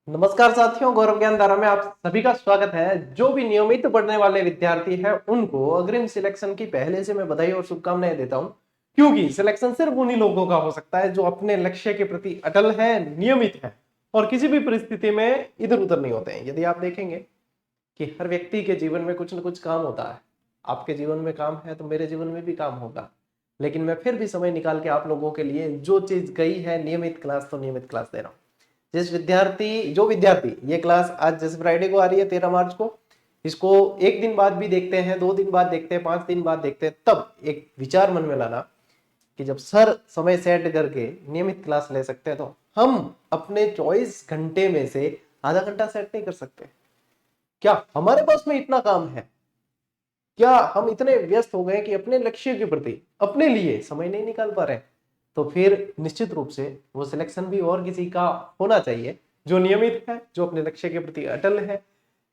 नमस्कार साथियों, गौरव ज्ञान धारा में आप सभी का स्वागत है। जो भी नियमित पढ़ने वाले विद्यार्थी हैं उनको अग्रिम सिलेक्शन की पहले से मैं बधाई और शुभकामनाएं देता हूं, क्योंकि सिलेक्शन सिर्फ उन्हीं लोगों का हो सकता है जो अपने लक्ष्य के प्रति अटल है, नियमित है और किसी भी परिस्थिति में इधर उधर नहीं होते हैं। यदि आप देखेंगे कि हर व्यक्ति के जीवन में कुछ ना कुछ काम होता है, आपके जीवन में काम है तो मेरे जीवन में भी काम होगा, लेकिन मैं फिर भी समय निकाल के आप लोगों के लिए जो चीज गई है, नियमित क्लास तो नियमित क्लास दे रहा हूं। जो विद्यार्थी ये क्लास आज जैसे फ्राइडे को आ रही है 13 मार्च को, इसको एक दिन बाद भी देखते हैं, 2 दिन बाद देखते हैं, 5 दिन बाद देखते हैं, तब एक विचार मन में लाना कि जब सर समय सेट करके नियमित क्लास ले सकते हैं तो हम अपने 24 घंटे में से आधा घंटा सेट नहीं कर सकते? क्या हमारे पास में इतना काम है? क्या हम इतने व्यस्त हो गए कि अपने लक्ष्य के प्रति अपने लिए समय नहीं निकाल पा रहे? तो फिर निश्चित रूप से वो सिलेक्शन भी और किसी का होना चाहिए जो नियमित है, जो अपने लक्ष्य के प्रति अटल है,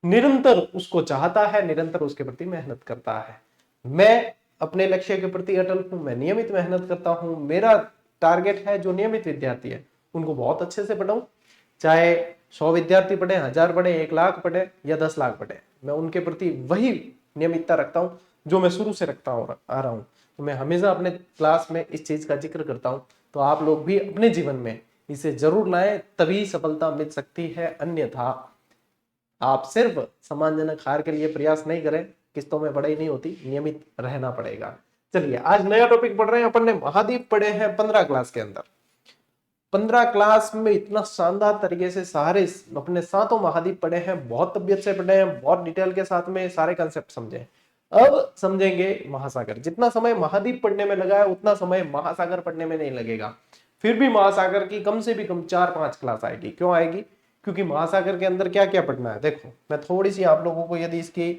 निरंतर उसको चाहता है, निरंतर उसके प्रति मेहनत करता है। मैं अपने लक्ष्य के प्रति अटल हूं, मैं नियमित मेहनत करता हूं। मेरा टारगेट है जो नियमित विद्यार्थी है उनको बहुत अच्छे से पढ़ाऊं, चाहे 100 विद्यार्थी पढ़े, 1000 पढ़े, 1 लाख पढ़े या 10 लाख पढ़े, मैं उनके प्रति वही नियमितता रखता हूं जो मैं शुरू से रखता हूं आ रहा हूं। तो मैं हमेशा अपने क्लास में इस चीज का जिक्र करता हूं, तो आप लोग भी अपने जीवन में इसे जरूर लाएं, तभी सफलता मिल सकती है। अन्यथा आप सिर्फ सम्मानजनक हार के लिए प्रयास नहीं करें, किस्तों में पढ़ाई नहीं होती, नियमित रहना पड़ेगा। चलिए आज नया टॉपिक पढ़ रहे हैं अपन ने, महाद्वीप पढ़े हैं 15 क्लास के अंदर। 15 क्लास में इतना शानदार तरीके से सारे अपने सातों महाद्वीप पढ़े हैं, बहुत तबियत से पढ़े हैं, बहुत डिटेल के साथ में सारे कंसेप्ट समझे। अब समझेंगे महासागर। जितना समय महाद्वीप पढ़ने में लगा है उतना समय महासागर पढ़ने में नहीं लगेगा। फिर भी महासागर की कम से भी कम 4-5 क्लास आएगी। क्यों आएगी? क्योंकि महासागर के अंदर क्या क्या पढ़ना है। देखो मैं थोड़ी सी आप लोगों को यदि इसकी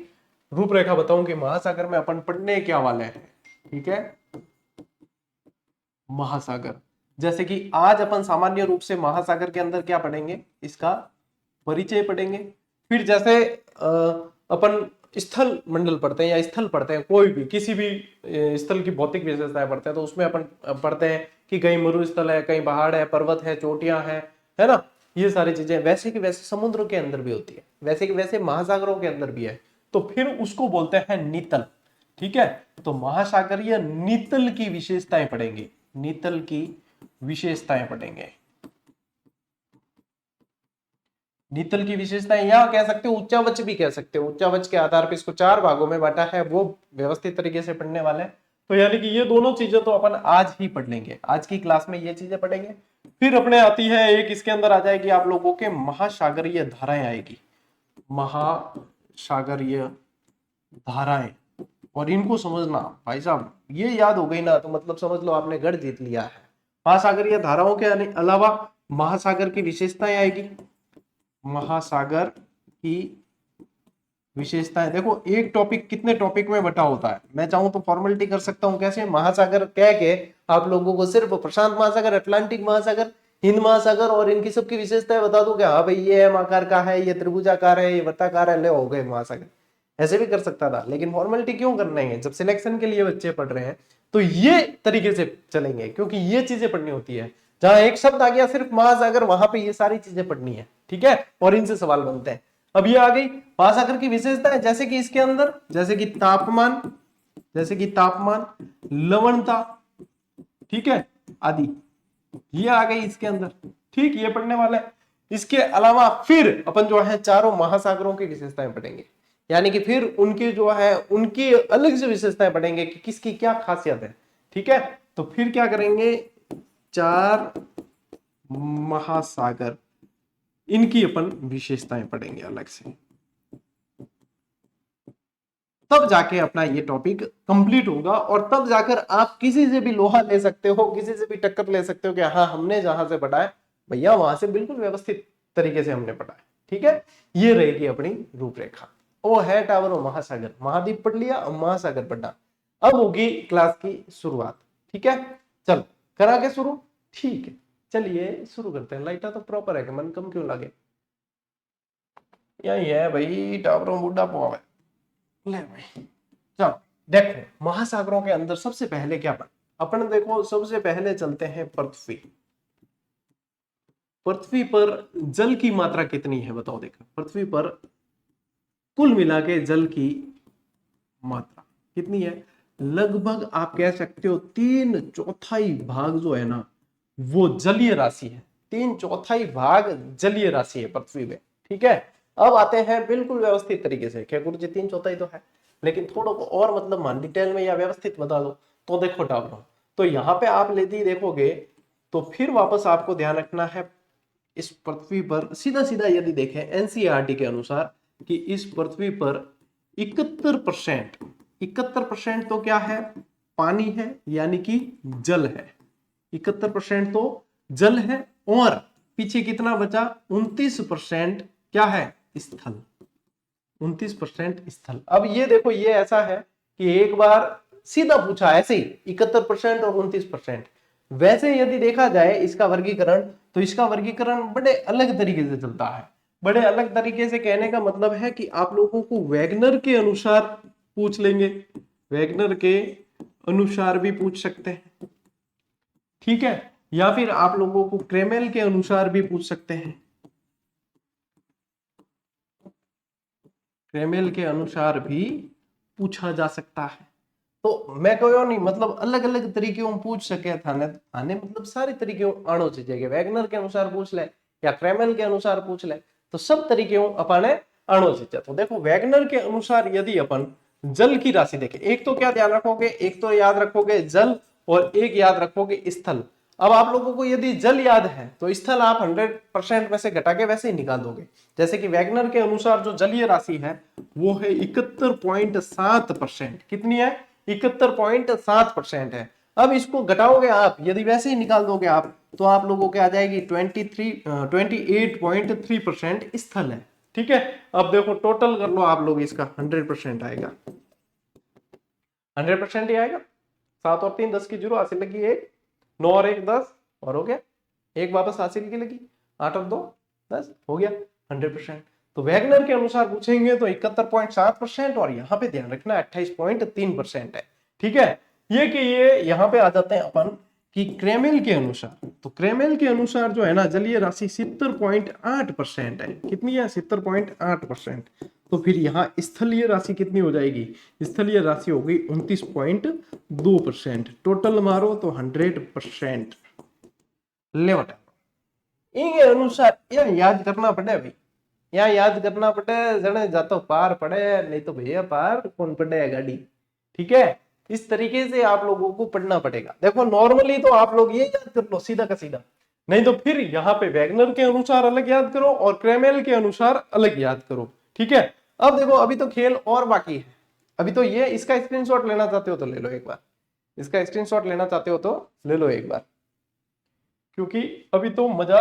रूपरेखा बताऊं कि महासागर में अपन पढ़ने क्या वाले हैं, ठीक है। महासागर, जैसे कि आज अपन सामान्य रूप से महासागर के अंदर क्या पढ़ेंगे, इसका परिचय पढ़ेंगे। फिर जैसे अपन स्थल मंडल पढ़ते हैं या स्थल पढ़ते हैं, कोई भी किसी भी स्थल की भौतिक विशेषताएं पढ़ते हैं, तो उसमें अपन पढ़ते हैं कि कहीं मरुस्थल है, कहीं पहाड़ है, पर्वत है, चोटियां हैं, है ना। ये सारी चीजें वैसे की वैसे समुद्रों के अंदर भी होती है, वैसे की वैसे महासागरों के अंदर भी है, तो फिर उसको बोलते हैं नीतल। ठीक है, तो महासागरीय नीतल की विशेषताएं पढ़ेंगे, नीतल की विशेषताएं पढ़ेंगे। नीतल की विशेषताएं या कह सकते हो उच्चावच भी कह सकते हो। उच्चावच के आधार पर इसको 4 भागों में बांटा है, वो व्यवस्थित तरीके से पढ़ने वाले हैं। तो यानी कि ये दोनों चीजें तो अपन आज ही पढ़ लेंगे, आज की क्लास में ये चीजें पढ़ेंगे। फिर अपने आती है एक, इसके अंदर आ जाएगी आप लोगों के महासागरीय धाराएं आएगी, महासागरीय धाराएं। और इनको समझना भाई साहब, ये याद हो गई ना तो मतलब समझ लो आपने गढ़ जीत लिया है। महासागरीय धाराओं के अलावा महासागर की विशेषताएं आएगी। महासागर की विशेषताएं, देखो एक टॉपिक कितने टॉपिक में बटा होता है। मैं चाहूं तो फॉर्मेलिटी कर सकता हूं, कैसे महासागर कह के आप लोगों को सिर्फ प्रशांत महासागर, अटलांटिक महासागर, हिंद महासागर और इनकी सबकी विशेषताएं बता दूं कि हाँ भाई ये एम आकार का है, ये त्रिभुजाकार है, ये वृत्ताकार है, ले हो गए महासागर। ऐसे भी कर सकता था, लेकिन फॉर्मेलिटी क्यों करना है? जब सिलेक्शन के लिए बच्चे पढ़ रहे हैं तो ये तरीके से चलेंगे, क्योंकि ये चीजें पढ़नी होती है। जहां एक शब्द आ गया सिर्फ महासागर, वहां पे ये सारी चीजें पढ़नी है, ठीक है, और इनसे सवाल बनते हैं। अब ये आ गई महासागर की विशेषता है, जैसे कि इसके अंदर जैसे कि तापमान, जैसे कि तापमान, लवणता, ठीक है, आदि ये आ गई इसके अंदर। ठीक, ये पढ़ने वाला है। इसके अलावा फिर अपन जो है चारों महासागरों की विशेषताएं पढ़ेंगे, यानी कि फिर उनकी जो है उनकी अलग से विशेषताएं पढ़ेंगे कि किसकी क्या खासियत है, ठीक है। तो फिर क्या करेंगे, 4 महासागर, इनकी अपन विशेषताएं पढ़ेंगे अलग से, तब जाके अपना ये टॉपिक कंप्लीट होगा। और तब जाकर आप किसी से भी लोहा ले सकते हो, किसी से भी टक्कर ले सकते हो कि हाँ हमने जहां से पढ़ा है भैया वहां से बिल्कुल व्यवस्थित तरीके से हमने पढ़ा है, ठीक है। ये रहेगी अपनी रूपरेखा। वो है टावर और महासागर, महाद्वीप पढ़ लिया, अब महासागर पढ़ना। अब होगी क्लास की शुरुआत, ठीक है। चलो करा के शुरू, ठीक है, चलिए शुरू करते हैं। लाइटा तो प्रॉपर है कि मन कम क्यों लगे, यही है भाई टावरों बूढ़ा पोआ है। ले भाई, चलो देखो महासागरों के अंदर सबसे पहले क्या अपन देखो, सबसे पहले चलते हैं पृथ्वी। पृथ्वी पर जल की मात्रा कितनी है बताओ। देखो पृथ्वी पर कुल मिला के जल की मात्रा कितनी है? लगभग आप कह सकते हो 3/4 भाग जो है ना वो जलीय राशि है। 3/4 भाग जलीय राशि है पृथ्वी में। ठीक है, अब आते हैं बिल्कुल व्यवस्थित तरीके से। क्या गुरु जी 3/4 तो है, लेकिन थोड़ा को और मतलब मान डिटेल में या व्यवस्थित बता दो तो देखो डाउन। तो यहाँ पे आप यदि देखोगे तो फिर वापस आपको ध्यान रखना है इस पृथ्वी पर सीधा सीधा यदि देखें एनसीईआरटी के अनुसार कि इस पृथ्वी पर 71% 71% तो क्या है? पानी है, यानी कि जल है। 71% तो जल है और पीछे कितना बचा? 29% क्या है? स्थल। 29% स्थल। अब ये देखो ये ऐसा है कि एक बार सीधा पूछा ऐसे ही 71% और 29%। वैसे यदि देखा जाए इसका वर्गीकरण तो इसका वर्गीकरण बड़े अलग तरीके से चलता है। बड़े अलग तरीके से कहने का मतलब है कि आप लोगों को वैगनर के अनुसार पूछ लेंगे, वैगनर के अनुसार भी पूछ सकते हैं। ठीक है, या फिर आप लोगों को क्रेमेल के अनुसार भी पूछ सकते हैं। क्रेमेल के अनुसार भी पूछा जा सकता है। तो मैं कहो नहीं मतलब अलग अलग तरीके पूछ सके थाने थाने मतलब सारे तरीके आणो चाहिए। वैगनर के अनुसार पूछ ले या क्रेमेल के अनुसार पूछ ले तो सब तरीके अपने आणो चाहिए। तो देखो वैगनर के अनुसार यदि अपन जल की राशि देखें, एक तो क्या ध्यान रखोगे, एक तो याद रखोगे जल और एक याद रखोगे स्थल। अब आप लोगों को यदि जल याद है तो स्थल आप 100% में से घटा के वैसे ही निकाल दोगे। जैसे कि वैगनर के अनुसार जो जलीय राशि है वो है 71.7%। कितनी है? 71.7% है। अब इसको घटाओगे आप, यदि वैसे ही निकाल दोगे आप तो आप लोगों के आ जाएगी 28.3% स्थल है। ठीक है, अब देखो टोटल कर लो आप लोग, इसका 100% आएगा। 100% ही आएगा। 7 और 3 10 की जीरो, हासिल लगी 1, 9 और 1 10 और हो गया, एक वापस हासिल की लगी, 8 और 2 10 हो गया 100%। तो वैगनर के अनुसार पूछेंगे तो 71.7% और यहाँ पे ध्यान रखना 28.3% है। ठीक है, ये कि ये यहाँ पे आ जाते हैं अपन कि क्रेमेल के अनुसार। तो क्रेमेल के अनुसार जो है ना जलीय राशि 70.8% है। कितनी है? 70.8%। तो फिर यहाँ स्थलीय राशि कितनी हो जाएगी? स्थलीय राशि हो गई 29.2%। टोटल मारो तो 100%। ले बटा इनके अनुसार यह याद करना पड़े भाई, यहाँ याद करना पड़े। जने जातो पार पड़े, नहीं तो भैया पार कौन पड़े गाड़ी। ठीक है, इस तरीके से आप लोगों को पढ़ना पड़ेगा। देखो नॉर्मली तो आप लोग ये याद कर लो सीधा का सीधा, नहीं तो फिर यहाँ पे वैगनर के अनुसार अलग याद करो और क्रेमेल के अनुसार अलग याद करो। ठीक है, अब देखो अभी तो खेल और बाकी है। अभी तो ये इसका स्क्रीनशॉट लेना चाहते हो तो ले लो एक बार, इसका स्क्रीनशॉट लेना चाहते हो तो ले लो एक बार, क्योंकि अभी तो मजा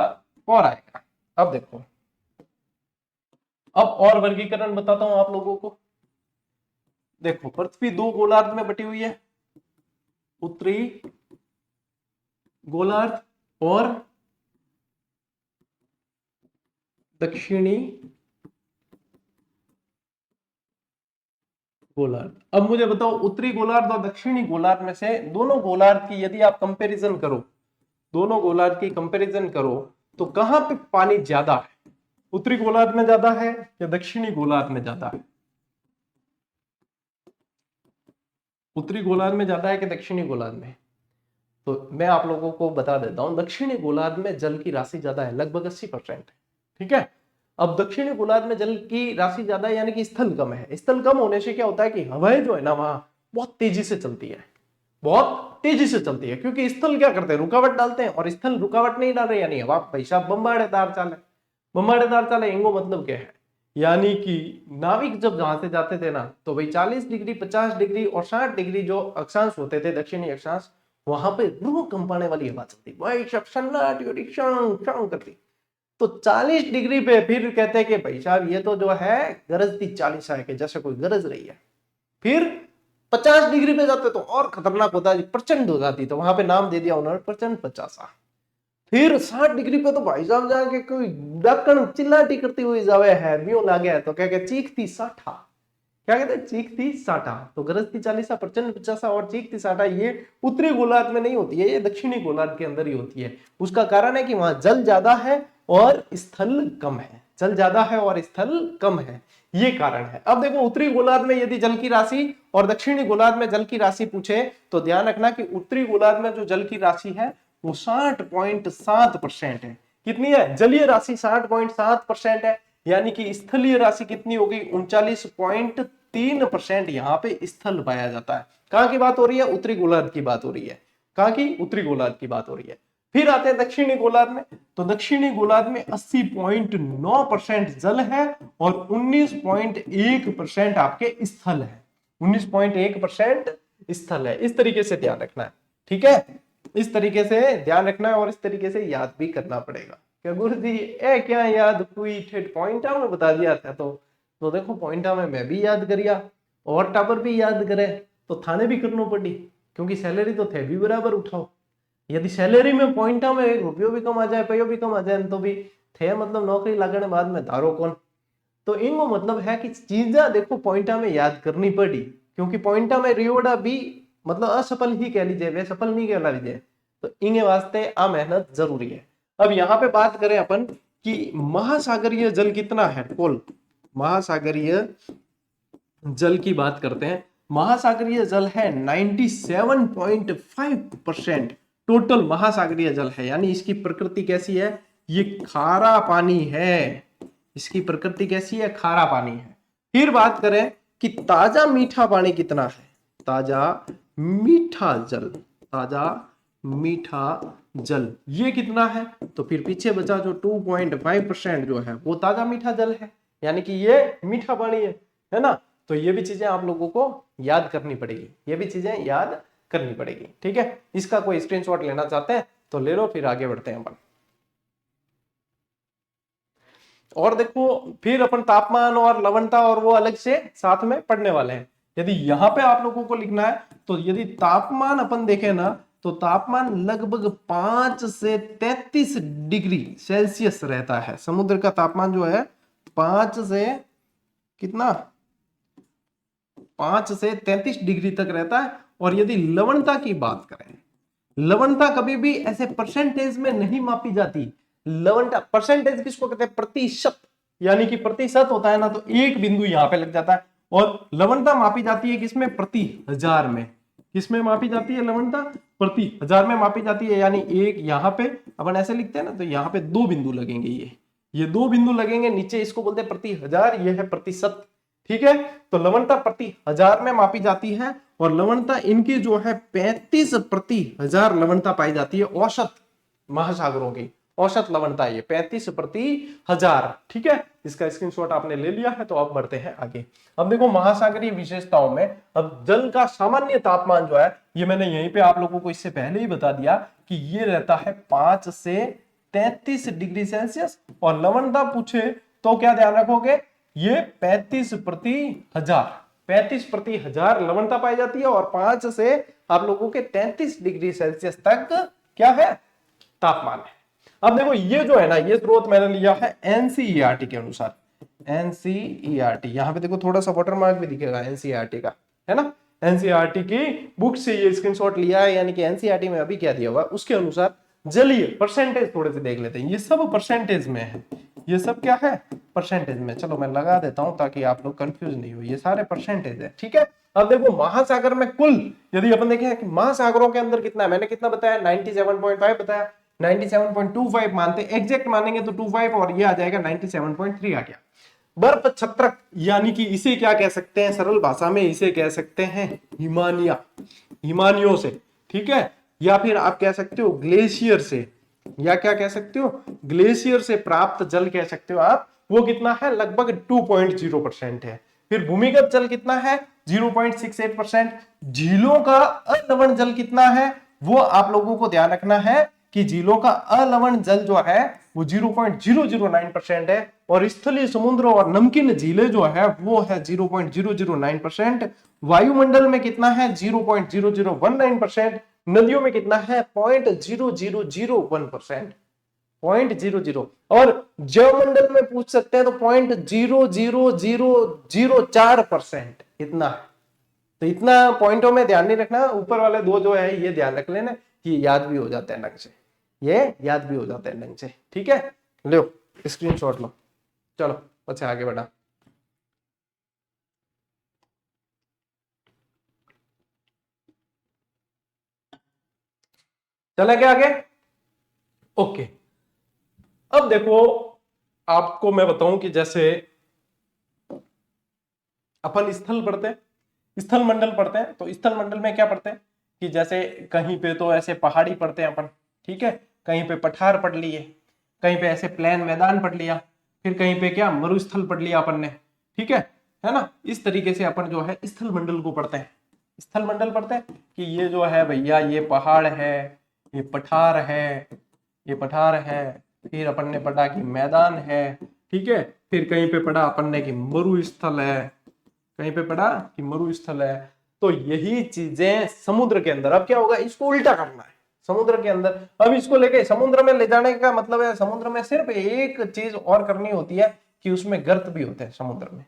और आएगा। अब देखो, अब और वर्गीकरण बताता हूं आप लोगों को। देखो पृथ्वी 2 गोलार्ध में बटी हुई है, उत्तरी गोलार्ध और दक्षिणी गोलार्ध। अब मुझे बताओ उत्तरी गोलार्ध और दक्षिणी गोलार्ध में से दोनों गोलार्ध की यदि आप कंपैरिजन करो, दोनों गोलार्ध की कंपैरिजन करो तो कहां पे पानी ज्यादा है? उत्तरी गोलार्ध में ज्यादा है या दक्षिणी गोलार्ध में ज्यादा है? उत्तरी गोलार्ध में ज्यादा है कि दक्षिणी गोलार्ध में? तो मैं आप लोगों को बता देता हूं, दक्षिणी गोलार्ध में जल की राशि ज्यादा है, लगभग 80% है। ठीक है, अब दक्षिणी गोलार्ध में जल की राशि ज्यादा है यानी कि स्थल कम है। स्थल कम होने से क्या होता है कि हवाएं जो है ना वहां बहुत तेजी से चलती है, बहुत तेजी से चलती है। क्योंकि स्थल क्या करते हैं? रुकावट डालते हैं, और स्थल रुकावट नहीं डाल रहे यानी हवा पैसा बम्बाड़ेदार चाल है। बम्बाड़ेदार चाल है इंगो मतलब क्या है? यानी कि नाविक जब जहां से जाते थे ना तो भाई 40 डिग्री 50 डिग्री और 60 डिग्री जो अक्षांश होते थे दक्षिणी अक्षांश, वहां पे रूह कंपाने वाली हवा चलती भाई, सब सन्नाटी करती। तो 40 डिग्री पे फिर कहते हैं कि भाई साहब ये तो जो है गरजती 40 है कि जैसे कोई गरज रही है। फिर 50 डिग्री पे जाते तो और खतरनाक होता है, प्रचंड हो जाती, तो वहां पे नाम दे दिया उन्होंने प्रचंड 50। फिर 60 डिग्री पे तो भाई साहब जाके कोई डकन चिल्लाटी करती हुई जावे है, व्यूं लागे तो क्या चीखती 60। क्या कहते हैं, चीख थी साटा। तो गरज थी चालीसा, प्रचंड पिचासा और चीख थी साटा, ये उत्तरी गोलार्ध में नहीं होती है, ये दक्षिणी गोलार्ध के अंदर ही होती है। उसका कारण है कि वहां जल ज्यादा है और स्थल कम है, जल ज्यादा है और स्थल कम है, ये कारण है। अब देखो उत्तरी गोलार्ध में यदि जल की राशि और दक्षिणी गोलार्ध में जल की राशि पूछे तो ध्यान रखना कि उत्तरी गोलार्ध में जो जल की राशि है वो 60.7% है। कितनी है, जलीय राशि 60.7% है, यानी कि स्थलीय राशि कितनी होगी, 39.3% यहाँ पे स्थल पाया जाता है। कहां की बात हो रही है, उत्तरी गोलार्ध की बात हो रही है, कहां की, उत्तरी गोलार्ध की बात हो रही है। फिर आते हैं दक्षिणी गोलार्ध में, तो दक्षिणी गोलार्ध में 80.9% जल है और 19.1% आपके स्थल है, 19.1% स्थल है। इस तरीके से ध्यान रखना है, ठीक है, इस तरीके से ध्यान रखना है और इस तरीके से याद भी करना पड़ेगा। क्या गुरु जी ए क्या याद हुई, ठेठ पॉइंटा में बता दिया था तो देखो पॉइंटा में मैं भी याद करिया और टापर भी याद करे तो थाने भी करना पड़ी, क्योंकि सैलरी तो थे भी बराबर उठाओ। यदि सैलरी में पॉइंटा में 1 रुपयो भी कम आ जाए, पैयो भी कम आ जाए तो भी थे मतलब नौकरी लगने बाद में धारो कौन। तो इनको मतलब है कि चीजा देखो पॉइंटा में याद करनी पड़ी, क्योंकि पॉइंटा में रियोड़ा भी मतलब असफल ही कह लीजिए, वे सफल नहीं कहला लीजिए, तो इनके वास्ते आ मेहनत जरूरी है। अब यहाँ पे बात करें अपन कि महासागरीय जल कितना है, कुल महासागरीय जल की बात करते हैं। महासागरीय जल है 97.5% टोटल महासागरीय जल है, यानी इसकी प्रकृति कैसी है, ये खारा पानी है, इसकी प्रकृति कैसी है, खारा पानी है। फिर बात करें कि ताजा मीठा पानी कितना है, ताजा मीठा जल, ताजा मीठा जल ये कितना है, तो फिर पीछे बचा जो 2.5% जो है वो ताजा मीठा जल है, यानी कि ये मीठा पानी है ना। तो ये भी चीजें आप लोगों को याद करनी पड़ेगी, ये भी चीजें याद करनी पड़ेगी, ठीक है। इसका कोई स्क्रीनशॉट लेना चाहते हैं तो ले लो, फिर आगे बढ़ते हैं अपन। और देखो फिर अपन तापमान और लवणता और वो अलग से साथ में पढ़ने वाले हैं। यदि यहां पे आप लोगों को लिखना है तो यदि तापमान अपन देखें ना तो तापमान लगभग 5 से 33 डिग्री सेल्सियस रहता है। समुद्र का तापमान जो है 5 से कितना, 5 से 33 डिग्री तक रहता है। और यदि लवणता की बात करें, लवणता कभी भी ऐसे परसेंटेज में नहीं मापी जाती। लवणता परसेंटेज किसको कहते हैं, प्रतिशत, यानी कि प्रतिशत होता है ना तो एक बिंदु यहां पे लग जाता है। और लवणता मापी जाती है किसमें, प्रति हजार में। किसमें मापी जाती है लवणता, प्रति हजार में मापी जाती है। यानी एक यहां पे अपन ऐसे लिखते हैं ना तो यहाँ पे 2 बिंदु लगेंगे, ये 2 बिंदु लगेंगे नीचे, इसको बोलते हैं प्रति हजार, ये है प्रतिशत, ठीक है। तो लवणता प्रति हजार में मापी जाती है और लवणता इनकी जो है 35 प्रति हजार लवणता पाई जाती है। औसत महासागरों की औसत लवणता ये 35 प्रति हजार, ठीक है। इसका स्क्रीनशॉट आपने ले लिया है तो अब बढ़ते हैं आगे। अब देखो महासागरीय विशेषताओं में, अब जल का सामान्य तापमान जो है ये मैंने यहीं पे आप लोगों को इससे पहले ही बता दिया कि ये रहता है 5 से 33 डिग्री सेल्सियस। और लवणता पूछे तो क्या ध्यान रखोगे, ये 35 प्रति हजार, 35 प्रति हजार लवणता पाई जाती है और 5 से आप लोगों के 33 डिग्री सेल्सियस तक क्या है, तापमान है। अब देखो ये जो है ना, ये स्रोत मैंने लिया है एनसीईआरटी के अनुसार, एनसीईआरटी, यहां पे देखो थोड़ा सा वाटरमार्क भी दिखेगा एनसीईआरटी का, है ना। एनसीईआरटी की बुक से ये स्क्रीनशॉट लिया है, यानी कि एनसीईआरटी में अभी क्या दिया हुआ उसके अनुसार जलीय परसेंटेज थोड़े से देख लेते हैं। ये सब परसेंटेज में है, ये सब क्या है, परसेंटेज में। चलो मैं लगा देता हूं ताकि आप लोग कंफ्यूज नहीं हो, ये सारे परसेंटेज है, ठीक है। अब देखो महासागर में कुल यदि अपन देखें कि महासागरों के अंदर कितना है, मैंने कितना बताया 97.5 बताया, 97.25 मानते, एग्जैक्ट मानेंगे तो 25 और ये आ जाएगा 97.3 आ गया। बर्फ छत्रक, यानी कि इसे क्या कह सकते हैं, सरल भाषा में इसे कह सकते हैं हिमानिया, हिमानियों से, ठीक है। या फिर आप कह सकते हो ग्लेशियर से, या क्या कह सकते हो, ग्लेशियर से प्राप्त जल कह सकते हो आप। वो कितना है, लगभग 2.0% है। फिर भूमिगत जल कितना है, 0.68%। झीलों का अलवण जल कितना है, वो आप लोगों को ध्यान रखना है कि झीलों का अलवण जल जो है वो 0.009% है। और स्थलीय समुद्र और नमकीन झीलें जो है वो है 0.009%। वायुमंडल में कितना है, 0.0019%। नदियों में कितना है, 0.0001%। 0.00। और जयमंडल में पूछ सकते हैं तो 0.00004% इतना है। तो इतना पॉइंटों में ध्यान नहीं रखना, ऊपर वाले दो जो है ये ध्यान रख लेना, कि याद भी हो जाते हैं ढंग से, ये याद भी हो जाते हैं ढंग से। ठीक है, लो स्क्रीनशॉट लो। चलो अच्छा आगे बढ़ा। चले क्या आगे? ओके, अब देखो आपको मैं बताऊं कि जैसे अपन स्थल पढ़ते हैं, स्थल मंडल पढ़ते हैं, तो स्थल मंडल में क्या पढ़ते हैं कि जैसे कहीं पे तो ऐसे पहाड़ी पढ़ते हैं अपन, ठीक है, कहीं पे पठार पढ़ लिए, कहीं पे ऐसे प्लेन मैदान पढ़ लिया, फिर कहीं पे क्या मरुस्थल पढ़ लिया अपन ने, ठीक है ना। इस तरीके से अपन जो है स्थल मंडल को पढ़ते हैं। स्थल मंडल पढ़ते हैं कि ये जो है भैया ये पहाड़ है, ये पठार है, ये पठार है, फिर अपन ने पढ़ा कि मैदान है, ठीक है, फिर कहीं पे पढ़ा अपन ने कि मरुस्थल है, कहीं पे पढ़ा कि मरुस्थल है। तो यही चीजें समुद्र के अंदर, अब क्या होगा, इसको उल्टा करना है समुद्र के अंदर। अब इसको लेके समुद्र में ले जाने का मतलब है, समुद्र में सिर्फ एक चीज और करनी होती है कि उसमें गर्त भी होते हैं समुद्र में।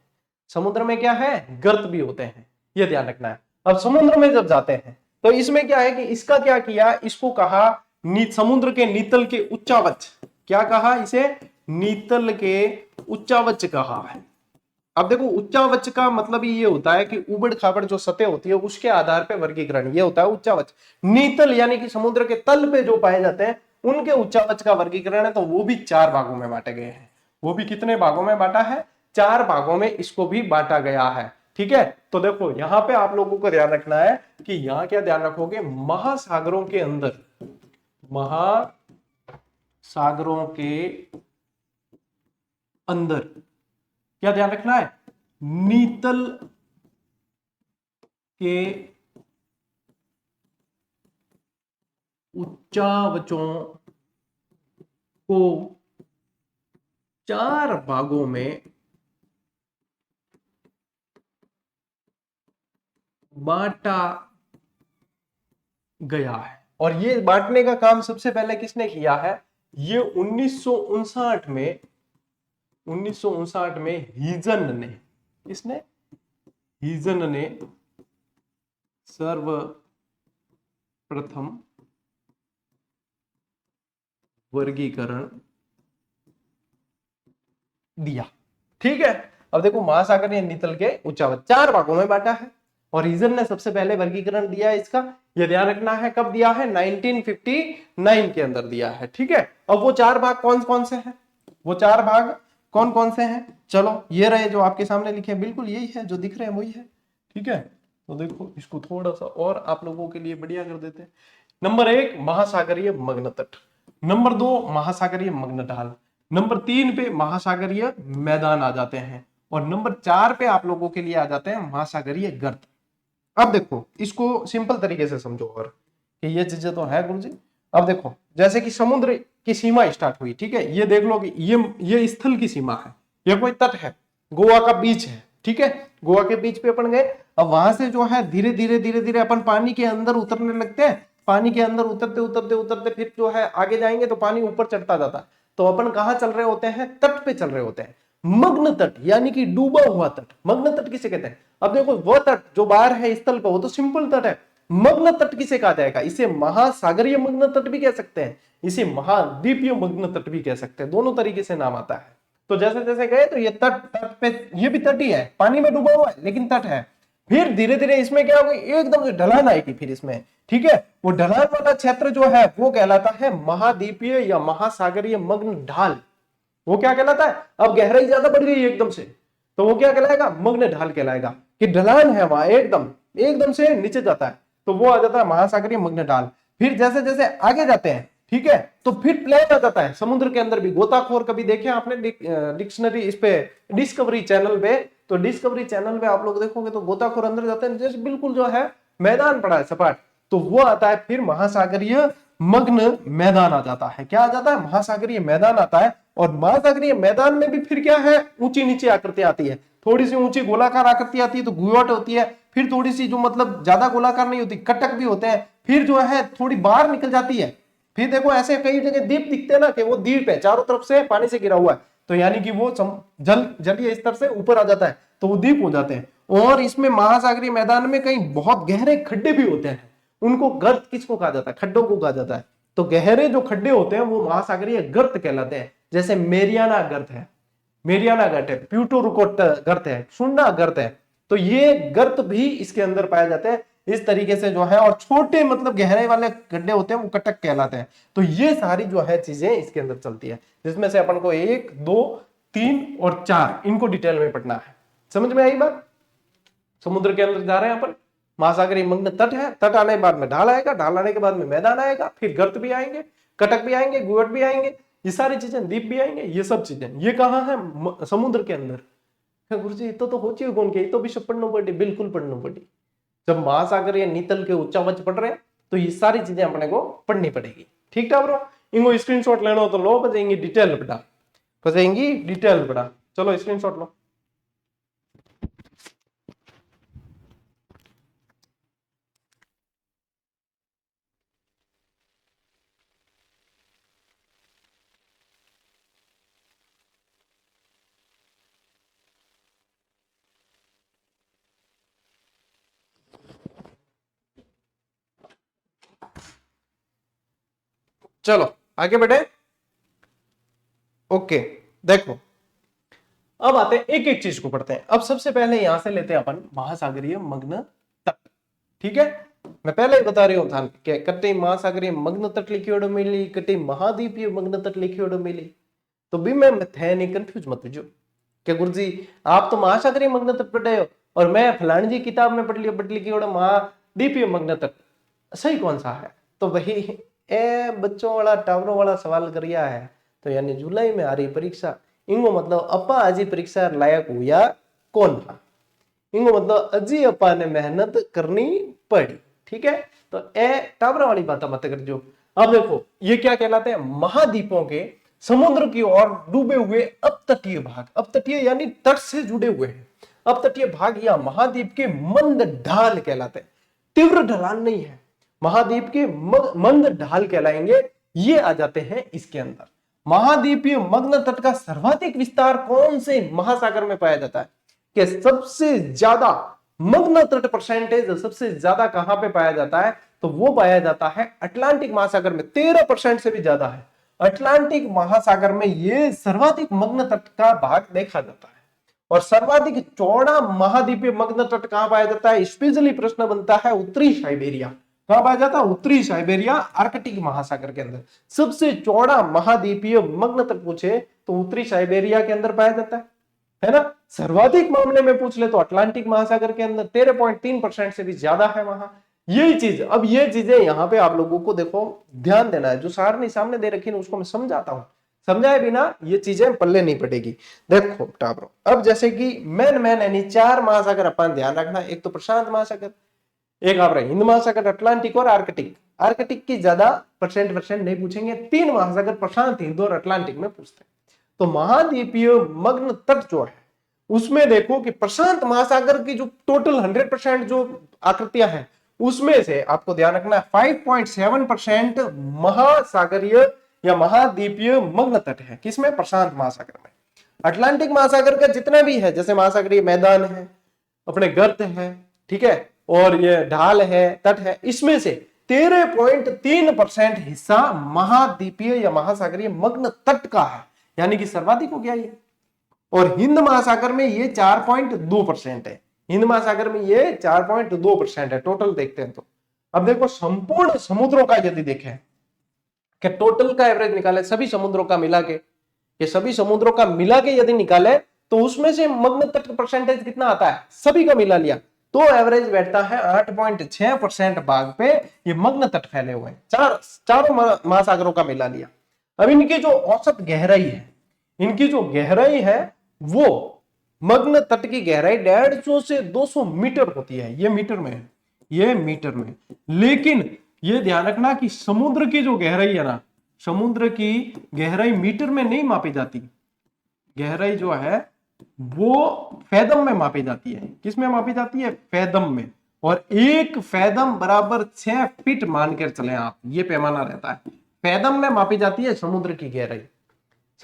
समुद्र में क्या है, गर्त भी होते हैं, ये ध्यान रखना है। अब समुद्र में जब जाते हैं तो इसमें क्या है कि इसका क्या किया, इसको कहा समुद्र के नीतल के उच्चावच। क्या कहा इसे, नीतल के उच्चावच कहा है। अब देखो उच्चावच का मतलब ये होता है कि उबड़ खाबड़ जो सतह होती है उसके आधार पर वर्गीकरण, ये होता है उच्चावच। नीतल यानी कि समुद्र के तल पे जो पाए जाते हैं उनके उच्चावच का वर्गीकरण है, तो वो भी 4 भागों में बांटे गए हैं। वो भी कितने भागों में बांटा है, 4 भागों में इसको भी बांटा गया है। ठीक है, तो देखो यहां पे आप लोगों को ध्यान रखना है कि यहां क्या ध्यान रखोगे, महासागरों के अंदर, महासागरों के अंदर क्या ध्यान रखना है, नीतल के उच्चावचों को 4 भागों में बांटा गया है। और ये बांटने का काम सबसे पहले किसने किया है, ये 1959 में हीजन ने, किसने, हीजन ने सर्वप्रथम वर्गीकरण दिया। ठीक है, अब देखो महासागर ने नीतल के उच्चावच 4 भागों में बांटा है और रीजन ने सबसे पहले वर्गीकरण दिया है इसका। यह ध्यान रखना है कब दिया है, 1959 के अंदर दिया है। ठीक है, अब वो 4 भाग कौन कौन से हैं, वो 4 भाग कौन कौन से हैं, चलो ये रहे जो आपके सामने लिखे, बिल्कुल यही है जो दिख रहे हैं वही है। ठीक है, तो देखो इसको थोड़ा सा और आप लोगों के लिए बढ़िया कर देते हैं। नंबर 1 महासागरीय मग्न तट, नंबर 2 महासागरीय मग्न ढाल, नंबर 3 पे महासागरीय मैदान आ जाते हैं, और नंबर 4 पे आप लोगों के लिए आ जाते हैं महासागरीय गर्त। अब देखो इसको सिंपल तरीके से समझो और कि ये चीजें तो है गुरुजी। अब देखो जैसे कि समुद्र की सीमा स्टार्ट हुई, ठीक है, ये देख लो कि ये स्थल की सीमा है, ये कोई तट है, गोवा का बीच है, ठीक है, गोवा के बीच पे अपन गए। अब वहां से जो है धीरे धीरे अपन पानी के अंदर उतरने लगते हैं, पानी के अंदर उतरते उतरते उतरते फिर जो है आगे जाएंगे तो पानी ऊपर चढ़ता जाता है, तो अपन कहाँ चल रहे होते हैं, तट पे चल रहे होते हैं। मग्न तट यानी कि डूबा हुआ तट, मग्न तट किसे कहते हैं। अब देखो वो तट जो बाहर है स्थल पर वो तो सिंपल तट है, मग्न तट किसे कहा जाएगा, इसे महासागरीय मग्न तट भी कह सकते हैं, इसे महाद्वीपीय मग्न तट भी कह सकते हैं, दोनों तरीके से नाम आता है। तो जैसे जैसे गए तो ये तट पे, ये भी तट ही है, पानी में डूबा हुआ है लेकिन तट है। फिर धीरे धीरे इसमें क्या होगा, एकदम से ढलान आएगी फिर इसमें, ठीक है, वो ढलान वाला क्षेत्र जो है वो कहलाता है महाद्वीपीय या महासागरीय मग्न ढाल। वो क्या कहलाता है, अब गहराई ज्यादा बढ़ गई एकदम से, तो वो क्या कहलाएगा, मग्न ढाल कहलाएगा, कि ढलान है वहां एकदम से नीचे जाता है, तो वो आ जाता है महासागरीय मग्न ढाल। फिर जैसे जैसे आगे जाते हैं, ठीक है, तो फिर प्लेन आ जाता है समुद्र के अंदर भी। गोताखोर कभी देखे आपने डिक्शनरी इस पे डिस्कवरी चैनल पे, तो डिस्कवरी चैनल पे आप लोग देखोगे तो गोताखोर अंदर जाते हैं, जैसे बिल्कुल जो है मैदान पड़ा है सपाट, तो वो आता है फिर महासागरीय मग्न मैदान आ जाता है। क्या आ जाता है, महासागरीय मैदान आता है। और महासागरीय मैदान में भी फिर क्या है, ऊंची नीचे आकृति आती है, थोड़ी सी ऊंची गोलाकार आकृति आती है तो गुयोट होती है, फिर थोड़ी सी जो मतलब ज्यादा गोलाकार नहीं होती, कटक भी होते हैं, फिर जो है थोड़ी बाहर निकल जाती है, फिर देखो ऐसे कई जगह द्वीप दिखते हैं ना कि वो द्वीप है, चारों तरफ से पानी से घिरा हुआ है, तो यानी कि वो जलीय स्तर से ऊपर आ जाता है, तो वो द्वीप हो जाते हैं। और इसमें महासागरीय मैदान में कहीं बहुत गहरे खड्डे भी होते हैं, उनको गर्त किसको कहा जाता है, खड्डों को कहा जाता है। तो गहरे जो खड्डे होते हैं वो महासागरीय गर्त कहलाते हैं। जैसे मेरियाना गर्त है, मेरियाना गर्त है, प्यूटो रुकोट गर्त है, सुन्ना गर्त है, तो ये गर्त भी इसके अंदर पाए जाते हैं इस तरीके से जो है। और छोटे मतलब गहराई वाले गड्ढे होते हैं वो कटक कहलाते हैं। तो ये सारी जो है चीजें इसके अंदर चलती है, जिसमें से अपन को 1, 2, 3 और 4 इनको डिटेल में पढ़ना है। समझ में आई बात? समुद्र के अंदर जा रहे हैं अपन, महासागरीय मग्न तट है, तट आने के बाद में ढाल आएगा, ढाल आने के बाद में मैदान आएगा, फिर गर्त भी आएंगे, कटक भी आएंगे, गुवट भी आएंगे, ये सारी चीजें, द्वीप भी आएंगे, ये सब चीजें। ये कहाँ है? समुद्र के अंदर। गुरु जी तो हो चाहिए कौन के, तो भी सब पढ़ना पड़ी, बिल्कुल पढ़ना पड़ी। जब महासागर या नीतल के उच्चावच पढ़ रहे हैं तो ये सारी चीजें अपने को पढ़नी पड़ेगी। ठीक है ब्रो, इनको स्क्रीनशॉट लेना हो तो लो, बजाएंगे डिटेल पढ़ा, बजाएंगी डिटेल पढ़ा। चलो स्क्रीनशॉट लो। चलो आगे बढ़े। ओके, देखो अब आते हैं एक एक चीज को पढ़ते हैं। अब सबसे पहले यहां से लेते हैं अपन महासागरीय मग्न तट। ठीक है, मैं पहले ही बता रही हूं था कि कट्टी महासागरीय मग्न तट लिखियोड़ो मिली, कट्टी महाद्वीपीय मग्न तट लिखियोड़ो मिली। तो भी मैं थे नहीं कंफ्यूज मत हो कि गुरुजी आप तो महासागरीय मग्न तट पढ़ रहे हो और मैं फलानी जी किताब में पढ़ लिया बट लिखियोड़ो महाद्वीपीय मग्न तट, सही कौन सा है? तो वही ए बच्चों वाला टावरों वाला सवाल करिया है। तो यानी जुलाई में आ रही परीक्षा, इंगो मतलब अपा अजी परीक्षा लायक हुआ कौन था, इंगो मतलब अजी अपा ने मेहनत करनी पड़ी। ठीक है, तो ए टावरा वाली बात मत कर जो। अब देखो ये क्या कहलाते हैं? महाद्वीपों के समुद्र की ओर डूबे हुए अपतटीय भाग, अपतटीय यानी तट से जुड़े हुए हैं, अपतटीय भाग या महाद्वीप के मंद ढाल कहलाते हैं। तीव्र ढलान नहीं है, महाद्वीप के मंद ढाल कहलाएंगे, ये आ जाते हैं इसके अंदर। महाद्वीपीय मग्न तट का सर्वाधिक विस्तार कौन से महासागर में पाया जाता है? कि सबसे ज्यादा मग्न तट परसेंटेज सबसे ज्यादा कहां पे पाया जाता है? तो वो पाया जाता है अटलांटिक महासागर में, 13% से भी ज्यादा है। अटलांटिक महासागर में ये सर्वाधिक मग्न तट का भाग देखा जाता है। और सर्वाधिक चौड़ा महाद्वीपीय मग्न तट कहां पाया जाता है? स्पेशली प्रश्न बनता है उत्तरी साइबेरिया। कहां पाया जाता है? उत्तरी साइबेरिया, आर्कटिक महासागर के अंदर। सबसे चौड़ा महाद्वीपीय मग्न तट पूछे तो उत्तरी साइबेरिया के अंदर पाया जाता है ना। सर्वाधिक मामले में पूछ ले तो अटलांटिक महासागर के अंदर 13.3% से भी ज्यादा है वहां। यही चीज, अब ये चीजें यहाँ पे आप लोगों को देखो ध्यान देना है, जो सारणी सामने दे रखी है उसको मैं समझाता हूं, समझाए बिना ये चीजें पल्ले नहीं पड़ेगी। देखो टाबरो, अब जैसे कि मैन यानी 4 महासागर अपन ध्यान रखना, एक तो प्रशांत महासागर, एक आप रहे हिंद महासागर, अटलांटिक और आर्कटिक। आर्कटिक की ज्यादा परसेंट नहीं पूछेंगे, 3 महासागर प्रशांत, हिंद और अटलांटिक में पूछते हैं। तो महाद्वीपीय मग्न तट जो है उसमें देखो कि प्रशांत महासागर की जो टोटल 100% जो आकृतियां हैं उसमें से आपको ध्यान रखना है 5.7% महासागरीय या महाद्वीपीय मग्न तट है। किसमें? प्रशांत महासागर में। अटलांटिक महासागर का जितना भी है, जैसे महासागरीय मैदान है, अपने गर्त है, ठीक है, और ये ढाल है, तट है, इसमें से 13.3% हिस्सा महाद्वीपीय या महासागरीय मग्न तट का है, यानी कि सर्वाधिक हो गया ये। और हिंद महासागर में ये 4.2% है, हिंद महासागर में ये 4.2% है टोटल देखते हैं तो। अब देखो संपूर्ण समुद्रों का यदि देखें कि टोटल का एवरेज निकाले सभी समुद्रों का मिला के, ये सभी समुद्रों का मिला के यदि निकाले तो उसमें से मग्न तट का परसेंटेज कितना आता है? सभी का मिला लिया तो एवरेज बैठता है 8.6% भाग पे ये मग्न तट फैले हुए हैं, चारों महासागरों का मिला लिया। अब इनकी जो औसत गहराई है, इनकी जो गहराई है वो मग्न तट की गहराई 150 से 200 मीटर होती है, ये मीटर में है, ये मीटर में। लेकिन ये ध्यान रखना कि समुद्र की जो गहराई है ना, समुद्र की गहराई मीटर में नहीं मापी जाती, गहराई जो है वो फैदम में मापी जाती है। किसमें मापी जाती है? फैदम में। और 1 फैदम बराबर 6 फीट मानकर चले आप, ये पैमाना रहता है। फैदम में मापी जाती है समुद्र की गहराई,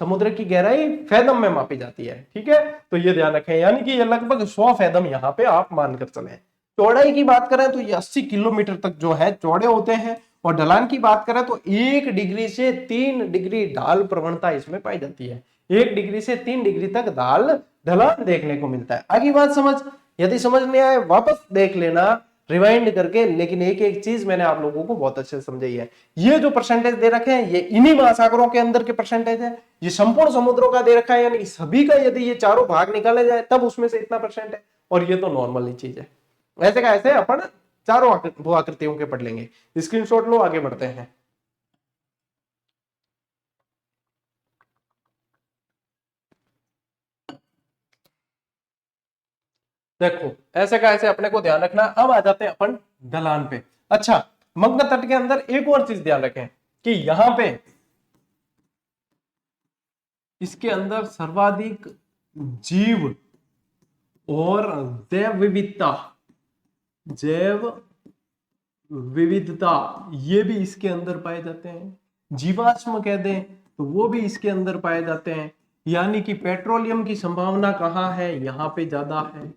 समुद्र की गहराई फैदम में मापी जाती है। ठीक है, तो ये ध्यान रखें, यानी कि ये लगभग 100 फैदम यहाँ पे आप मानकर चले। चौड़ाई की बात करें तो ये 80 किलोमीटर तक जो है चौड़े होते हैं, और ढलान की बात करें तो 1 डिग्री से 3 डिग्री ढाल प्रवणता इसमें पाई जाती है। 1 डिग्री से 3 डिग्री तक ढलान देखने को मिलता है। आगे बात समझ, यदि समझ नहीं आए वापस देख लेना रिवाइंड करके, लेकिन एक एक चीज मैंने आप लोगों को बहुत अच्छे से समझाई है। ये जो परसेंटेज दे रखे हैं ये इन्हीं महासागरों के अंदर के परसेंटेज है, ये संपूर्ण समुद्रों का दे रखा है, यानी सभी का यदि ये चारों भाग निकाले जाए तब उसमें से इतना परसेंट है, और ये तो नॉर्मल ही चीज है। ऐसे का ऐसे अपन चारों भू आकृतियों के पढ़ लेंगे। स्क्रीनशॉट लो, आगे बढ़ते हैं। देखो ऐसे का ऐसे अपने को ध्यान रखना। अब आ जाते हैं अपन ढलान पे। अच्छा, मग्न तट के अंदर एक और चीज ध्यान रखें कि यहां पे इसके अंदर सर्वाधिक जीव और जैव विविधता ये भी इसके अंदर पाए जाते हैं। जीवाश्म कह दें तो वो भी इसके अंदर पाए जाते हैं। यानी कि पेट्रोलियम की संभावना कहाँ है, यहाँ पे ज्यादा है।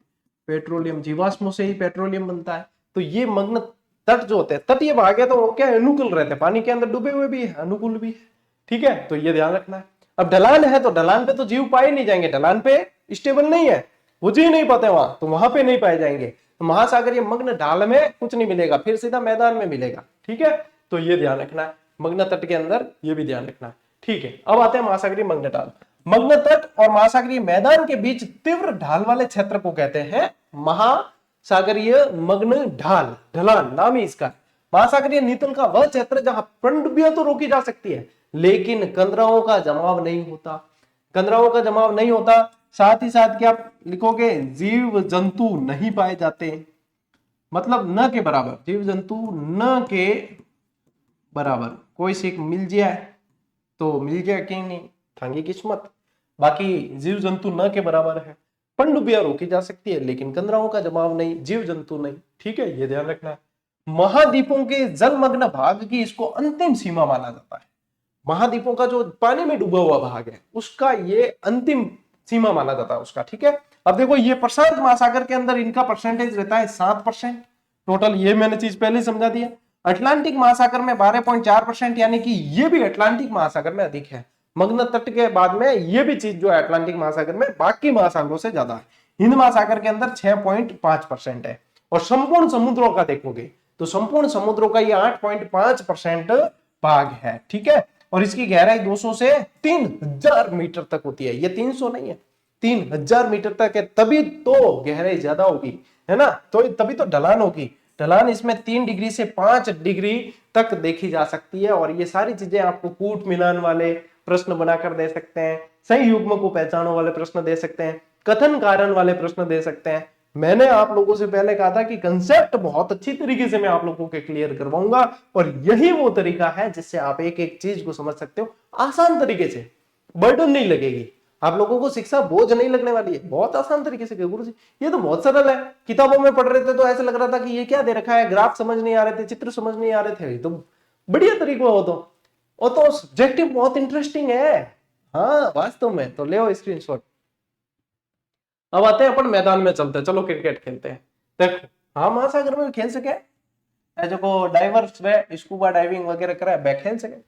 पेट्रोलियम, जीवाश्मों से ही पेट्रोलियम बनता है। तो ये मग्न तट जो होते हैं, तटीय भाग है तो वो क्या अनुकूल रहते हैं, पानी के अंदर डूबे हुए भी है, अनुकूल भी है। ठीक है, तो ये ध्यान रखना है। अब ढलान है तो ढलान पे तो जीव पाए नहीं जाएंगे, ढलान पे स्टेबल नहीं है, वो जी नहीं पाते वहां, तो वहां पे नहीं पाए जाएंगे। तो महासागरीय मग्न ढाल में कुछ नहीं मिलेगा, फिर सीधा मैदान में मिलेगा। ठीक है, तो ये ध्यान रखना है, मग्न तट के अंदर ये भी ध्यान रखना है। ठीक है, अब आते हैं महासागरीय मग्न ढाल। मग्न तट और महासागरीय मैदान के बीच तीव्र ढाल वाले क्षेत्र को कहते हैं महासागरीय मग्न ढाल, ढलान नाम ही इसका। महासागरीय नितल का वह क्षेत्र जहां पनडुब्बियां तो रोकी जा सकती है लेकिन कंदराओं का जमाव नहीं होता, कंदराओं का जमाव नहीं होता। साथ ही साथ क्या लिखोगे, जीव जंतु नहीं पाए जाते, मतलब न के बराबर, जीव जंतु न के बराबर। कोई सीख मिल जाए तो मिल जाए, कहीं नहीं थांगी किस्मत, बाकी जीव जंतु न के बराबर है। पनडुब्बियां रोकी जा सकती है लेकिन कंदराओं का जमाव नहीं, जीव जंतु नहीं। ठीक है, ये ध्यान रखना है। महाद्वीपों के जलमग्न भाग की इसको अंतिम सीमा माना जाता है। महाद्वीपों का जो पानी में डूबा हुआ भाग है उसका ये अंतिम सीमा माना जाता है उसका। ठीक है, अब देखो ये प्रशांत महासागर के अंदर इनका परसेंटेज रहता है 7% टोटल, ये मैंने चीज पहले ही समझा दिया। अटलांटिक महासागर में 12.4%, यानी कि ये भी अटलांटिक महासागर में अधिक है। मग्न तट के बाद में ये भी चीज जो है अटलांटिक महासागर में बाकी महासागरों से ज्यादा है। हिंद महासागर के अंदर 6.5% है। और संपूर्ण समुद्रों का देखोगे तो संपूर्ण समुद्रों का ये 8.5% भाग है। ठीक है, और इसकी गहराई 200 से 3000 मीटर तक होती है। ये 300 नहीं है, 3000 मीटर तक है, तभी तो गहराई ज्यादा होगी, है ना, तो तभी तो ढलान होगी। ढलान इसमें 3 डिग्री से 5 डिग्री तक देखी जा सकती है। और ये सारी चीजें आपको कूट मिलान वाले प्रश्न बनाकर दे सकते हैं, सही युग्म को पहचानो वाले प्रश्न दे सकते हैं, कथन कारण वाले प्रश्न दे सकते हैं। मैंने आप लोगों से पहले कहा था कि कंसेप्ट बहुत अच्छी तरीके से मैं आप लोगों को क्लियर करवाऊंगा, और यही वो तरीका है जिससे आप एक एक चीज को समझ सकते हो आसान तरीके से, बर्डन नहीं लगेगी आप लोगों को, शिक्षा बोझ नहीं लगने वाली है, बहुत आसान तरीके से। गुरु जी ये तो बहुत सरल है, किताबों में पढ़ रहे थे तो ऐसा लग रहा था कि ये क्या दे रखा है, ग्राफ समझ नहीं आ रहे थे, चित्र समझ नहीं आ रहे थे, तो बढ़िया तरीका हो तो सब्जेक्टिव बहुत इंटरेस्टिंग है। हाँ वास्तव में, तो ले स्क्रीनशॉट। अब आते हैं अपन मैदान में चलते हैं, चलो क्रिकेट खेलते हैं। देखो हाँ महासागर में खेल सके, जो डाइवर्स वे स्कूबा डाइविंग वगैरह करा है खेल सके।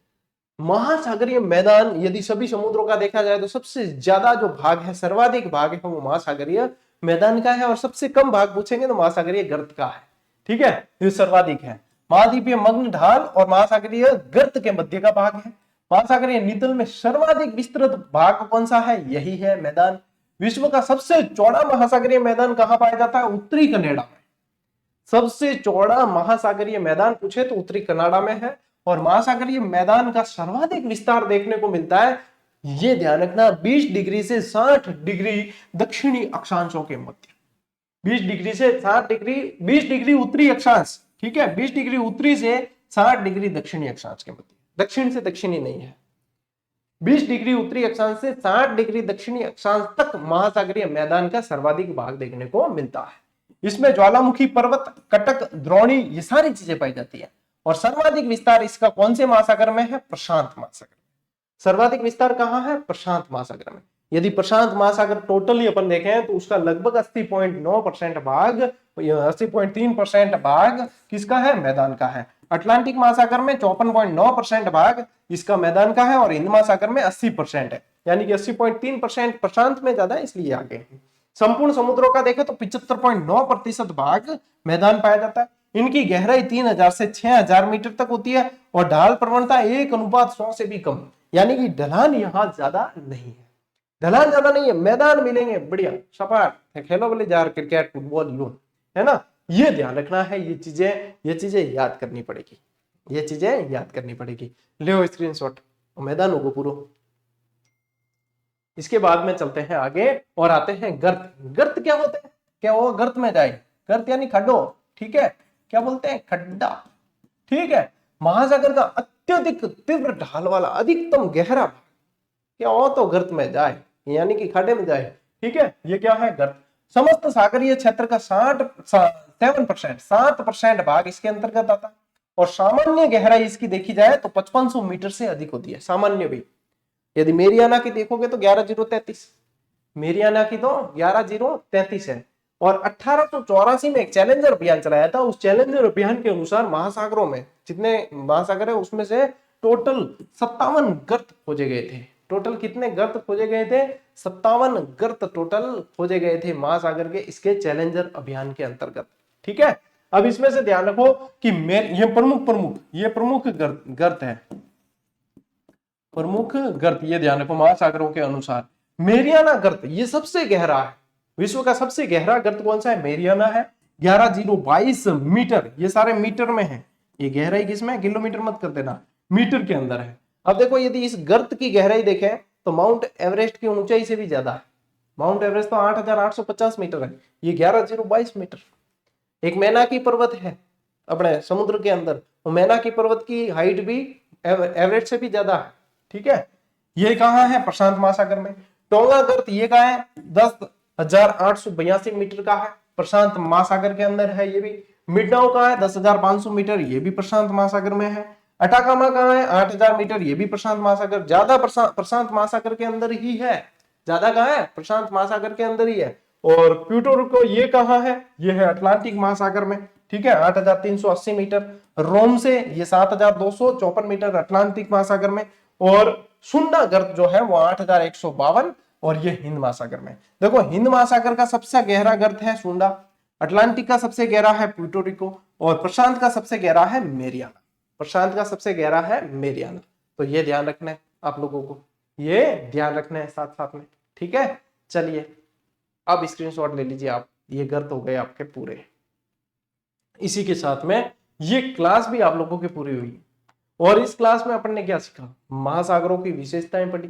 महासागरीय मैदान यदि सभी समुद्रों का देखा जाए तो सबसे ज्यादा जो भाग है, सर्वाधिक भाग है वो महासागरीय मैदान का है, और सबसे कम भाग पूछेंगे तो महासागरीय गर्त का है। ठीक है, ये सर्वाधिक है। महाद्वीपीय मग्न ढाल और महासागरीय गर्त के मध्य का भाग है। महासागरीय नितल में सर्वाधिक विस्तृत भाग कौन सा है, यही है मैदान। विश्व का सबसे चौड़ा महासागरीय मैदान कहां पाया जाता है, उत्तरी कनाडा में। सबसे चौड़ा महासागरीय मैदान पूछे तो उत्तरी कनाडा में है। और महासागरीय मैदान का सर्वाधिक विस्तार देखने को मिलता है, ये ध्यान रखना, 20 डिग्री से 60 डिग्री दक्षिणी अक्षांशों के मध्य। 20 डिग्री से 60 डिग्री, 20 डिग्री उत्तरी अक्षांश, ठीक है, 20 डिग्री उत्तरी से 60 डिग्री दक्षिणी अक्षांश के मध्य। दक्षिण से दक्षिणी नहीं है, 20 डिग्री उत्तरी अक्षांश से 60 डिग्री दक्षिणी अक्षांश तक महासागरीय मैदान का सर्वाधिक भाग देखने को मिलता है। इसमें ज्वालामुखी पर्वत, कटक, द्रोणी, ये सारी चीजें पाई जाती है। और सर्वाधिक विस्तार इसका कौन से महासागर में है? प्रशांत महासागर। सर्वाधिक विस्तार कहाँ है? प्रशांत महासागर में। यदि प्रशांत महासागर टोटली अपन देखें तो उसका लगभग 80.9% भाग, 80.3% भाग किसका है? मैदान का है। अटलांटिक महासागर में 54.9% भाग इसका मैदान का है और हिंद महासागर में 80% है, यानी कि 80.3% प्रशांत में ज्यादा है, इसलिए आगे है। संपूर्ण समुद्रों का देखें तो 75.9% भाग मैदान पाया जाता है। इनकी गहराई 3000 से 6000 मीटर तक होती है और ढाल प्रवणता 1:100 से भी कम, यानी कि ढलान यहाँ ज्यादा नहीं है। ढलान ज्यादा नहीं है, मैदान मिलेंगे बढ़िया सपाट, खेलो बोले जार क्रिकेट फुटबॉल यूं, है ना। ये ध्यान रखना है, ये चीजें याद करनी पड़ेगी, ये चीजें याद करनी पड़ेगी। ले स्क्रीनशॉट मैदानों को पूरा। इसके बाद में चलते हैं आगे और आते हैं गर्त। गर्त क्या होते हैं? क्या वो गर्त में जाए? गर्त यानी खड्डो, ठीक है, क्या बोलते हैं? खड्डा, ठीक है। महासागर का अत्यधिक तीव्र ढाल वाला अधिकतम गहरा भाग, क्या वो तो गर्त में जाए, यानी कि खड्डे में जाए, ठीक है। ये क्या है? गर्त। समस्त सागरीय क्षेत्र का 7% भाग इसके अंतर्गत आता है और सामान्य गहराई इसकी देखी जाए तो 5500 मीटर से अधिक होती है, सामान्य भी। यदि मेरियाना की देखोगे तो 11033, मेरियाना की तो 11033 है। और 1884 में एक चैलेंजर अभियान चलाया था। उस चैलेंजर अभियान के अनुसार महासागरों में जितने महासागर है उसमें से टोटल 57 गर्त खोजे गए थे। टोटल कितने गर्त खोजे गए थे? 57 गर्त टोटल खोजे गए थे महासागर के, इसके चैलेंजर अभियान के अंतर्गत, ठीक है। अब इसमें से ध्यान रखो कि ये प्रमुख गर्त है, प्रमुख गर्त, ये ध्यान रखो महासागरों के अनुसार। मेरियाना गर्त ये सबसे गहरा है, विश्व का सबसे गहरा गर्त कौन सा है? मेरियाना है, 11022 मीटर, ये सारे मीटर में है। ये गहराई किसमें? किलोमीटर मत कर देना, मीटर के अंदर है। अब देखो यदि इस गर्त की गहराई देखें तो माउंट एवरेस्ट की ऊंचाई से भी ज्यादा है। माउंट एवरेस्ट तो 8850 मीटर है, ये 11022 मीटर। एक मैनाकी पर्वत है अपने समुद्र के अंदर, वो मैनाकी पर्वत की हाइट भी एवरेस्ट से भी ज्यादा है, ठीक है। ये कहाँ है? प्रशांत महासागर में। टोंगा गर्त ये कहाँ है? 10,882 मीटर का है, प्रशांत महासागर के अंदर है ये भी। मिडनाउ कहाँ है? 10,500 मीटर, ये भी प्रशांत महासागर में है। अटाकामा कहाँ है? 8000 मीटर, ये भी प्रशांत महासागर, ज्यादा प्रशांत महासागर के अंदर ही है। ज्यादा कहाँ है? प्रशांत महासागर के अंदर ही है। और प्यूर्टो रिको ये कहाँ है? ये है अटलांटिक महासागर में, ठीक है, 8380 मीटर। रोम से ये 7254 मीटर, अटलांटिक महासागर में। और सुंडा गर्त जो है वो 8152 और ये हिंद महासागर में। देखो हिंद महासागर का सबसे गहरा गर्त है सुंडा, अटलांटिक का सबसे गहरा है प्यूर्टो रिको और प्रशांत का सबसे गहरा है मेरियाना। प्रशांत का सबसे गहरा है मेरियाना। तो ये ध्यान रखना है आप लोगों को, ये ध्यान रखना है साथ साथ में, ठीक है। चलिए अब स्क्रीनशॉट ले लीजिए आप, ये गर्त हो गए आपके पूरे। इसी के साथ में ये क्लास भी आप लोगों की पूरी हुई और इस क्लास में अपन ने क्या सीखा? महासागरों की विशेषताएं पढ़ी।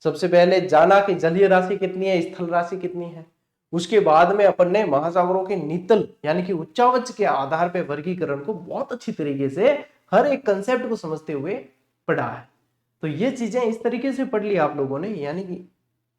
सबसे पहले जाना कि जलीय राशि कितनी है, स्थल राशि कितनी है। उसके बाद में अपन ने महासागरों के नितल यानी कि उच्चावच के आधार पर वर्गीकरण को बहुत अच्छी तरीके से हर एक कंसेप्ट को समझते हुए पढ़ा है। तो ये चीजें इस तरीके से पढ़ ली आप लोगों ने, यानी कि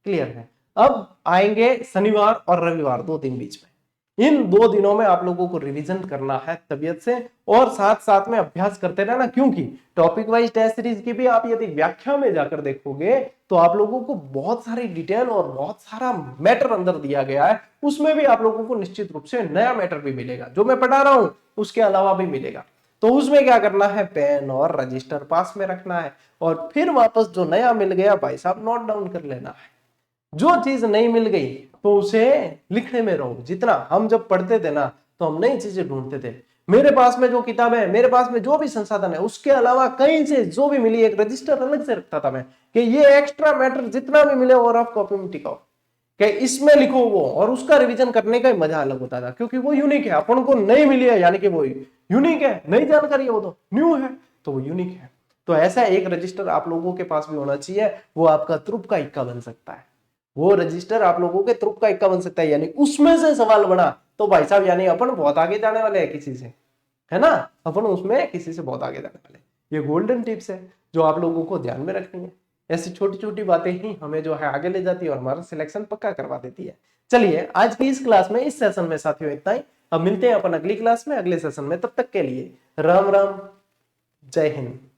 क्लियर है। अब आएंगे शनिवार और रविवार, 2 दिन बीच में। इन 2 दिनों में आप लोगों को रिवीजन करना है तबीयत से और साथ साथ में अभ्यास करते रहना, क्योंकि टॉपिक वाइज टेस्ट सीरीज की भी आप यदि व्याख्या में जाकर देखोगे तो आप लोगों को बहुत सारी डिटेल और बहुत सारा मैटर अंदर दिया गया है। उसमें भी आप लोगों को निश्चित रूप से नया मैटर भी मिलेगा, जो मैं पढ़ा रहा हूं उसके अलावा भी मिलेगा। तो उसमें क्या करना है? पेन और रजिस्टर पास में रखना है और फिर वापस जो नया मिल गया भाई साहब नोट डाउन कर लेना है। जो चीज नहीं मिल गई तो उसे लिखने में रहो। जितना हम जब पढ़ते थे ना तो हम नई चीजें ढूंढते थे। मेरे पास में जो किताब है, मेरे पास में जो भी संसाधन है, उसके अलावा कहीं से जो भी मिली एक रजिस्टर अलग से रखता था मैं कि ये एक्स्ट्रा मैटर जितना भी मिले और आप कॉपी में टिकाओ कि इसमें लिखो वो, और उसका रिवीजन करने का मजा अलग होता था क्योंकि वो यूनिक है, अपन को नहीं मिली है यानी कि वो यूनिक है, नई जानकारी है, वो तो न्यू है तो वो यूनिक है। तो ऐसा एक रजिस्टर आप लोगों के पास भी होना चाहिए, वो आपका तुरुप का इक्का बन सकता है। वो रजिस्टर आप लोगों के तुरुप का इक्का बन सकता है, यानी उसमें से सवाल बना तो भाई साहब यानी अपन बहुत आगे जाने वाले हैं किसी से, है ना। अपन उसमें किसी से बहुत आगे जाने वाले। ये गोल्डन टिप्स है जो आप लोगों को ध्यान में रखनी है। ऐसी छोटी छोटी बातें ही हमें जो है आगे ले जाती है और हमारा सिलेक्शन पक्का करवा देती है। चलिए आज की इस क्लास में, इस सेशन में साथियों इतना ही। अब मिलते हैं अपन अगली क्लास में, अगले सेशन में। तब तक के लिए राम राम। जय हिंद।